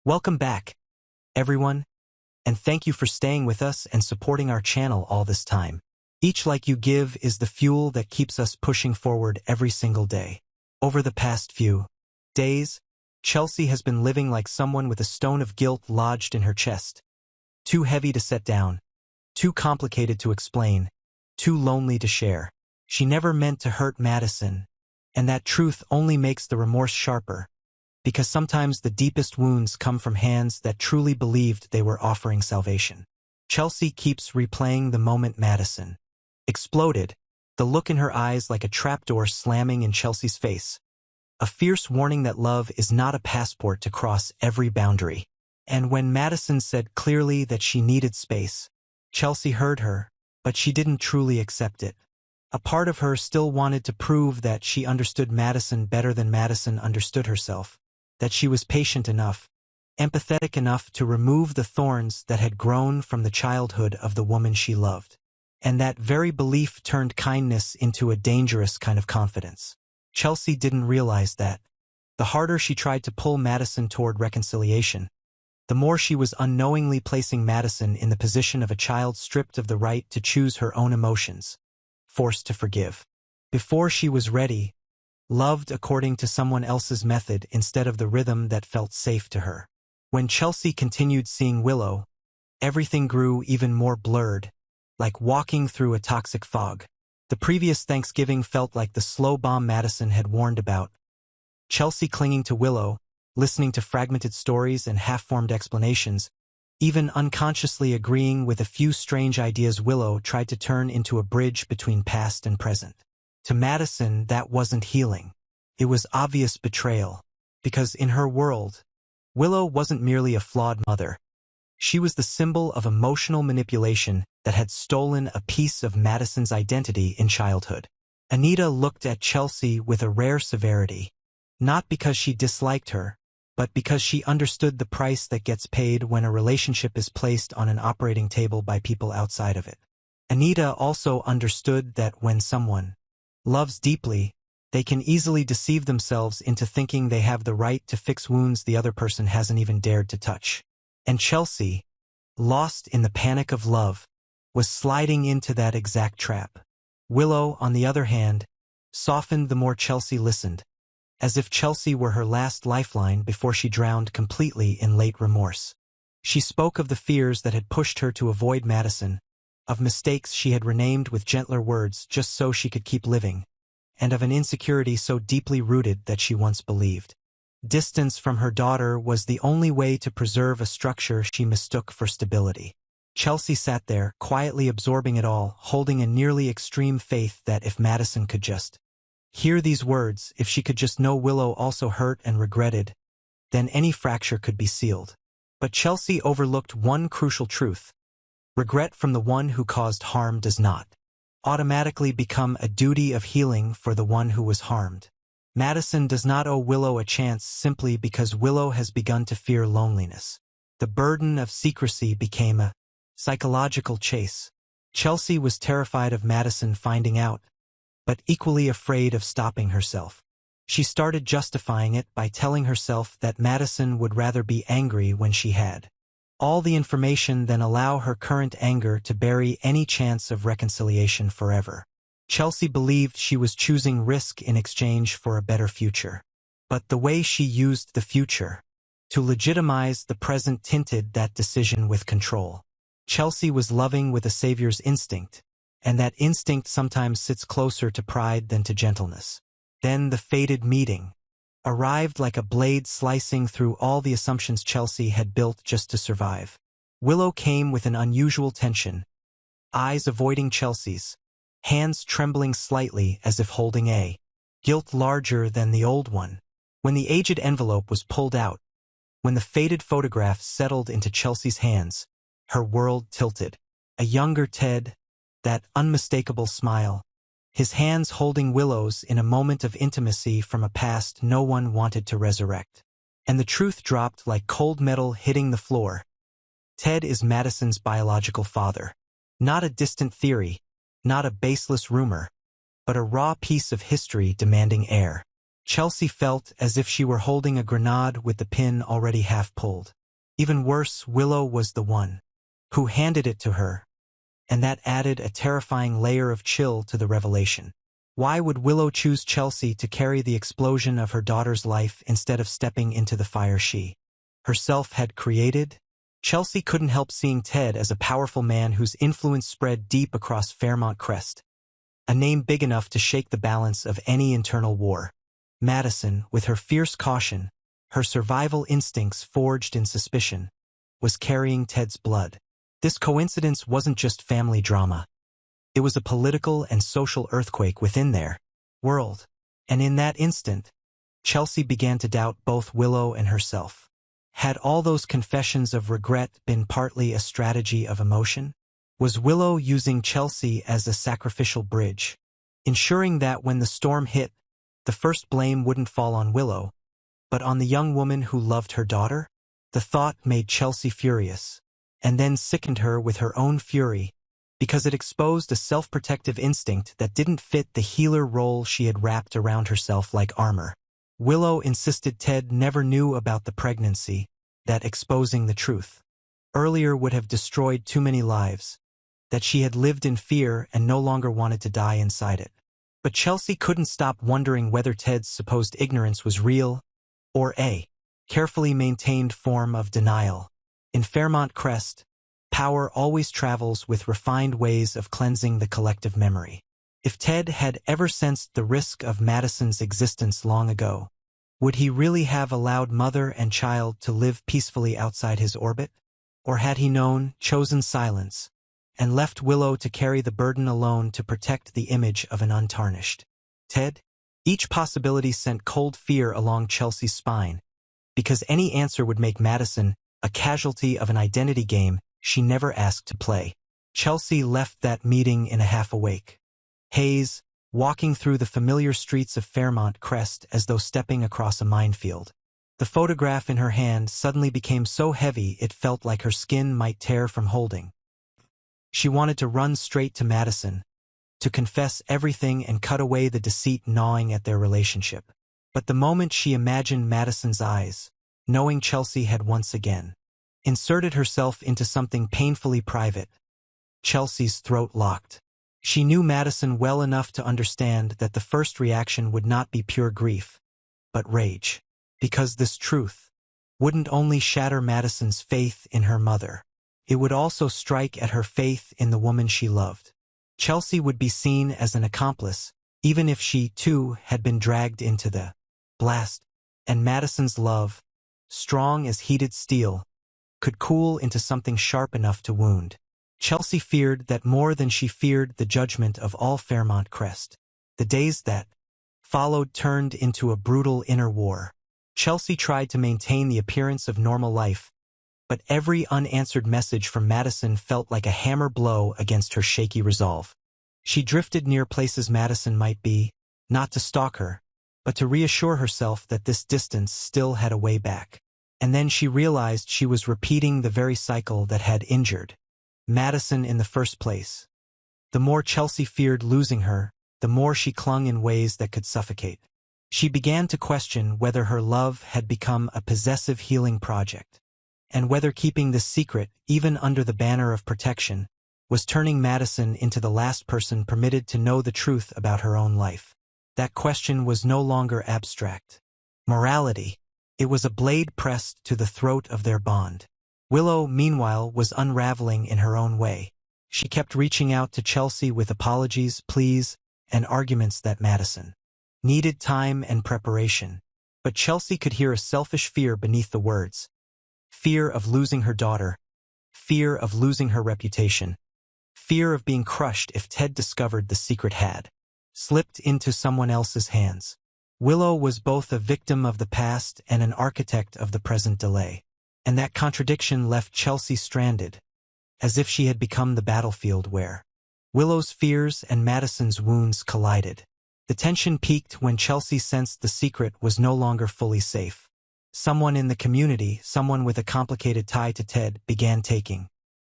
Welcome back, everyone, and thank you for staying with us and supporting our channel all this time. Each like you give is the fuel that keeps us pushing forward every single day. Over the past few days, Chelsea has been living like someone with a stone of guilt lodged in her chest. Too heavy to set down, too complicated to explain, too lonely to share. She never meant to hurt Madison, and that truth only makes the remorse sharper. Because sometimes the deepest wounds come from hands that truly believed they were offering salvation. Chelsea keeps replaying the moment Madison exploded, the look in her eyes like a trapdoor slamming in Chelsea's face. A fierce warning that love is not a passport to cross every boundary. And when Madison said clearly that she needed space, Chelsea heard her, but she didn't truly accept it. A part of her still wanted to prove that she understood Madison better than Madison understood herself. That she was patient enough, empathetic enough to remove the thorns that had grown from the childhood of the woman she loved. And that very belief turned kindness into a dangerous kind of confidence. Chelsea didn't realize that. The harder she tried to pull Madison toward reconciliation, the more she was unknowingly placing Madison in the position of a child stripped of the right to choose her own emotions, forced to forgive. Before she was ready, loved according to someone else's method instead of the rhythm that felt safe to her. When Chelsea continued seeing Willow, everything grew even more blurred, like walking through a toxic fog. The previous Thanksgiving felt like the slow bomb Madison had warned about. Chelsea clinging to Willow, listening to fragmented stories and half-formed explanations, even unconsciously agreeing with a few strange ideas Willow tried to turn into a bridge between past and present. To Madison, that wasn't healing. It was obvious betrayal. Because in her world, Willow wasn't merely a flawed mother. She was the symbol of emotional manipulation that had stolen a piece of Madison's identity in childhood. Anita looked at Chelsea with a rare severity. Not because she disliked her, but because she understood the price that gets paid when a relationship is placed on an operating table by people outside of it. Anita also understood that when someone loves deeply, they can easily deceive themselves into thinking they have the right to fix wounds the other person hasn't even dared to touch. And Chelsea, lost in the panic of love, was sliding into that exact trap. Willow, on the other hand, softened the more Chelsea listened, as if Chelsea were her last lifeline before she drowned completely in late remorse. She spoke of the fears that had pushed her to avoid Madison, of mistakes she had renamed with gentler words just so she could keep living, and of an insecurity so deeply rooted that she once believed. Distance from her daughter was the only way to preserve a structure she mistook for stability. Chelsea sat there, quietly absorbing it all, holding a nearly extreme faith that if Madison could just hear these words, if she could just know Willow also hurt and regretted, then any fracture could be sealed. But Chelsea overlooked one crucial truth. Regret from the one who caused harm does not automatically become a duty of healing for the one who was harmed. Madison does not owe Willow a chance simply because Willow has begun to fear loneliness. The burden of secrecy became a psychological chase. Chelsea was terrified of Madison finding out, but equally afraid of stopping herself. She started justifying it by telling herself that Madison would rather be angry when she had all the information than allow her current anger to bury any chance of reconciliation forever. Chelsea believed she was choosing risk in exchange for a better future. But the way she used the future to legitimize the present tinted that decision with control. Chelsea was loving with a savior's instinct, and that instinct sometimes sits closer to pride than to gentleness. Then the fated meeting arrived like a blade slicing through all the assumptions Chelsea had built just to survive. Willow came with an unusual tension, eyes avoiding Chelsea's, hands trembling slightly as if holding a guilt larger than the old one. When the aged envelope was pulled out, when the faded photograph settled into Chelsea's hands, her world tilted. A younger Ted, that unmistakable smile, his hands holding Willow's in a moment of intimacy from a past no one wanted to resurrect. And the truth dropped like cold metal hitting the floor. Ted is Madison's biological father. Not a distant theory, not a baseless rumor, but a raw piece of history demanding air. Chelsea felt as if she were holding a grenade with the pin already half pulled. Even worse, Willow was the one who handed it to her, and that added a terrifying layer of chill to the revelation. Why would Willow choose Chelsea to carry the explosion of her daughter's life instead of stepping into the fire she herself had created? Chelsea couldn't help seeing Ted as a powerful man whose influence spread deep across Fairmont Crest, a name big enough to shake the balance of any internal war. Madison, with her fierce caution, her survival instincts forged in suspicion, was carrying Ted's blood. This coincidence wasn't just family drama. It was a political and social earthquake within their world. And in that instant, Chelsea began to doubt both Willow and herself. Had all those confessions of regret been partly a strategy of emotion? Was Willow using Chelsea as a sacrificial bridge, ensuring that when the storm hit, the first blame wouldn't fall on Willow, but on the young woman who loved her daughter? The thought made Chelsea furious, and then sickened her with her own fury, because it exposed a self-protective instinct that didn't fit the healer role she had wrapped around herself like armor. Willow insisted Ted never knew about the pregnancy, that exposing the truth earlier would have destroyed too many lives, that she had lived in fear and no longer wanted to die inside it. But Chelsea couldn't stop wondering whether Ted's supposed ignorance was real, or a carefully maintained form of denial. In Fairmont Crest, power always travels with refined ways of cleansing the collective memory. If Ted had ever sensed the risk of Madison's existence long ago, would he really have allowed mother and child to live peacefully outside his orbit? Or had he known, chosen silence, and left Willow to carry the burden alone to protect the image of an untarnished Ted? Each possibility sent cold fear along Chelsea's spine, because any answer would make Madison a casualty of an identity game she never asked to play. Chelsea left that meeting in a half-awake haze, walking through the familiar streets of Fairmont Crest as though stepping across a minefield. The photograph in her hand suddenly became so heavy it felt like her skin might tear from holding. She wanted to run straight to Madison, to confess everything and cut away the deceit gnawing at their relationship. But the moment she imagined Madison's eyes, knowing Chelsea had once again inserted herself into something painfully private, Chelsea's throat locked. She knew Madison well enough to understand that the first reaction would not be pure grief, but rage. Because this truth wouldn't only shatter Madison's faith in her mother, it would also strike at her faith in the woman she loved. Chelsea would be seen as an accomplice, even if she, too, had been dragged into the blast, and Madison's love, strong as heated steel, could cool into something sharp enough to wound. Chelsea feared that more than she feared the judgment of all Fairmont Crest. The days that followed turned into a brutal inner war. Chelsea tried to maintain the appearance of normal life, but every unanswered message from Madison felt like a hammer blow against her shaky resolve. She drifted near places Madison might be, not to stalk her, but to reassure herself that this distance still had a way back. And then she realized she was repeating the very cycle that had injured Madison in the first place. The more Chelsea feared losing her, the more she clung in ways that could suffocate. She began to question whether her love had become a possessive healing project, and whether keeping this secret, even under the banner of protection, was turning Madison into the last person permitted to know the truth about her own life. That question was no longer abstract morality. It was a blade pressed to the throat of their bond. Willow, meanwhile, was unraveling in her own way. She kept reaching out to Chelsea with apologies, pleas, and arguments that Madison needed time and preparation. But Chelsea could hear a selfish fear beneath the words. Fear of losing her daughter. Fear of losing her reputation. Fear of being crushed if Ted discovered the secret had slipped into someone else's hands. Willow was both a victim of the past and an architect of the present delay. And that contradiction left Chelsea stranded, as if she had become the battlefield where Willow's fears and Madison's wounds collided. The tension peaked when Chelsea sensed the secret was no longer fully safe. Someone in the community, someone with a complicated tie to Ted, began taking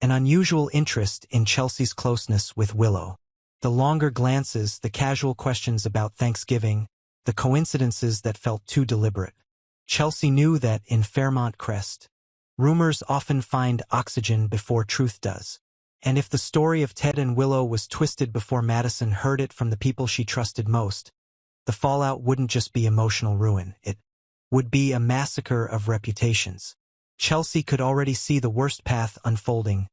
an unusual interest in Chelsea's closeness with Willow. The longer glances, the casual questions about Thanksgiving, the coincidences that felt too deliberate. Chelsea knew that in Fairmont Crest, rumors often find oxygen before truth does. And if the story of Ted and Willow was twisted before Madison heard it from the people she trusted most, the fallout wouldn't just be emotional ruin, it would be a massacre of reputations. Chelsea could already see the worst path unfolding,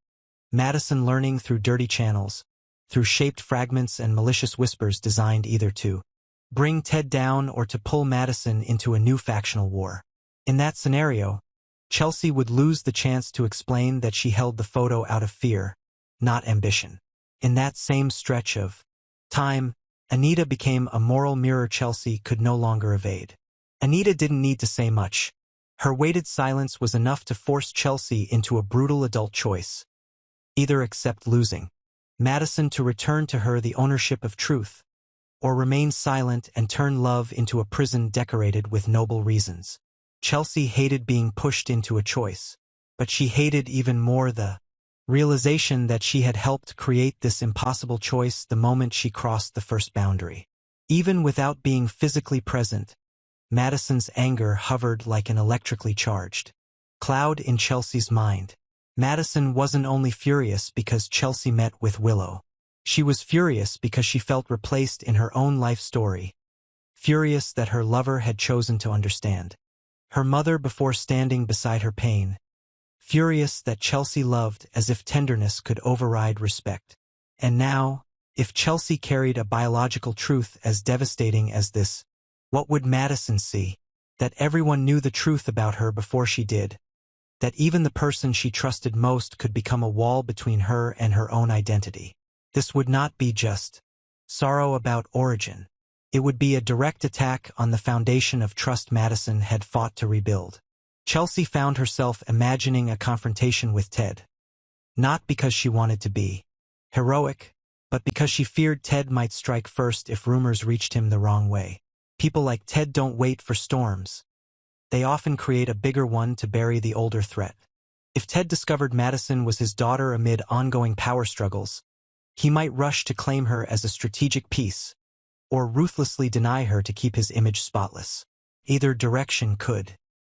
Madison learning through dirty channels, through shaped fragments and malicious whispers designed either to bring Ted down or to pull Madison into a new factional war. In that scenario, Chelsea would lose the chance to explain that she held the photo out of fear, not ambition. In that same stretch of time, Anita became a moral mirror Chelsea could no longer evade. Anita didn't need to say much. Her weighted silence was enough to force Chelsea into a brutal adult choice. Either accept losing Madison to return to her the ownership of truth, or remain silent and turn love into a prison decorated with noble reasons. Chelsea hated being pushed into a choice, but she hated even more the realization that she had helped create this impossible choice the moment she crossed the first boundary. Even without being physically present, Madison's anger hovered like an electrically charged cloud in Chelsea's mind. Madison wasn't only furious because Chelsea met with Willow. She was furious because she felt replaced in her own life story, furious that her lover had chosen to understand her mother before standing beside her pain, furious that Chelsea loved as if tenderness could override respect. And now, if Chelsea carried a biological truth as devastating as this, what would Madison see? That everyone knew the truth about her before she did, that even the person she trusted most could become a wall between her and her own identity. This would not be just sorrow about origin. It would be a direct attack on the foundation of trust Madison had fought to rebuild. Chelsea found herself imagining a confrontation with Ted. Not because she wanted to be heroic, but because she feared Ted might strike first if rumors reached him the wrong way. People like Ted don't wait for storms. They often create a bigger one to bury the older threat. If Ted discovered Madison was his daughter amid ongoing power struggles, he might rush to claim her as a strategic piece, or ruthlessly deny her to keep his image spotless. Either direction could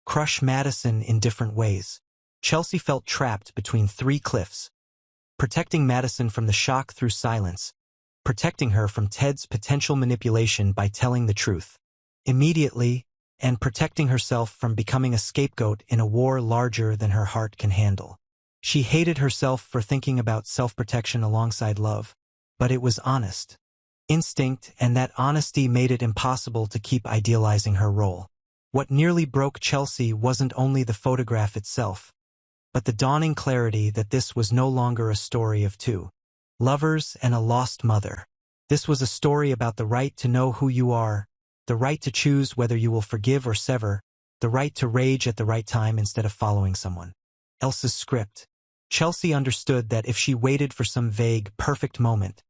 crush Madison in different ways. Chelsea felt trapped between three cliffs, protecting Madison from the shock through silence, protecting her from Ted's potential manipulation by telling the truth immediately, and protecting herself from becoming a scapegoat in a war larger than her heart can handle. She hated herself for thinking about self-protection alongside love, but it was honest instinct, and that honesty made it impossible to keep idealizing her role. What nearly broke Chelsea wasn't only the photograph itself, but the dawning clarity that this was no longer a story of two lovers and a lost mother. This was a story about the right to know who you are, the right to choose whether you will forgive or sever, the right to rage at the right time instead of following someone else's script. Chelsea understood that if she waited for some vague, perfect moment,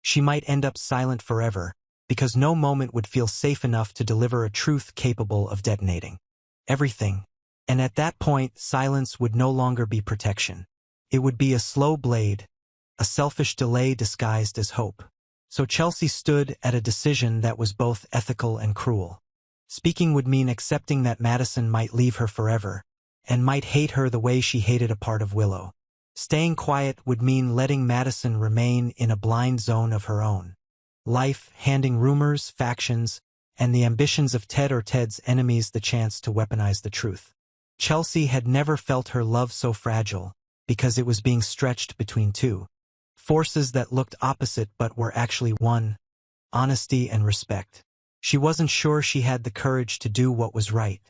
she might end up silent forever, because no moment would feel safe enough to deliver a truth capable of detonating everything. And at that point, silence would no longer be protection. It would be a slow blade, a selfish delay disguised as hope. So Chelsea stood at a decision that was both ethical and cruel. Speaking would mean accepting that Madison might leave her forever, and might hate her the way she hated a part of Willow. Staying quiet would mean letting Madison remain in a blind zone of her own life, handing rumors, factions, and the ambitions of Ted or Ted's enemies the chance to weaponize the truth. Chelsea had never felt her love so fragile, because it was being stretched between two forces that looked opposite but were actually one: honesty and respect. She wasn't sure she had the courage to do what was right,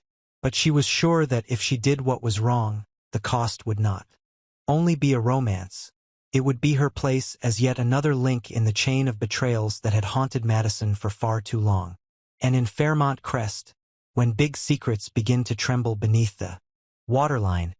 but she was sure that if she did what was wrong, the cost would not only be a romance. It would be her place as yet another link in the chain of betrayals that had haunted Madison for far too long. And in Fairmont Crest, when big secrets begin to tremble beneath the waterline,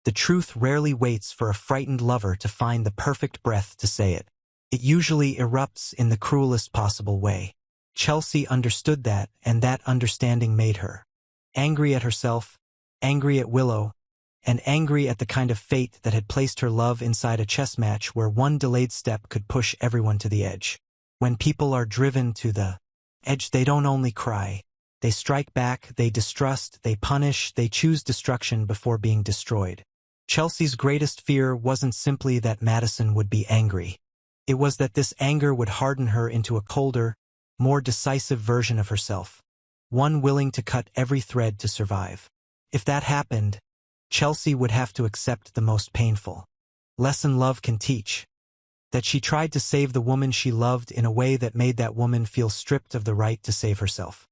the truth rarely waits for a frightened lover to find the perfect breath to say it. It usually erupts in the cruelest possible way. Chelsea understood that, and that understanding made her angry at herself, angry at Willow, and angry at the kind of fate that had placed her love inside a chess match where one delayed step could push everyone to the edge. When people are driven to the Edge, they don't only cry. They strike back, they distrust, they punish, they choose destruction before being destroyed. Chelsea's greatest fear wasn't simply that Madison would be angry. It was that this anger would harden her into a colder, more decisive version of herself, one willing to cut every thread to survive. If that happened, Chelsea would have to accept the most painful lesson love can teach, that she tried to save the woman she loved in a way that made that woman feel stripped of the right to save herself.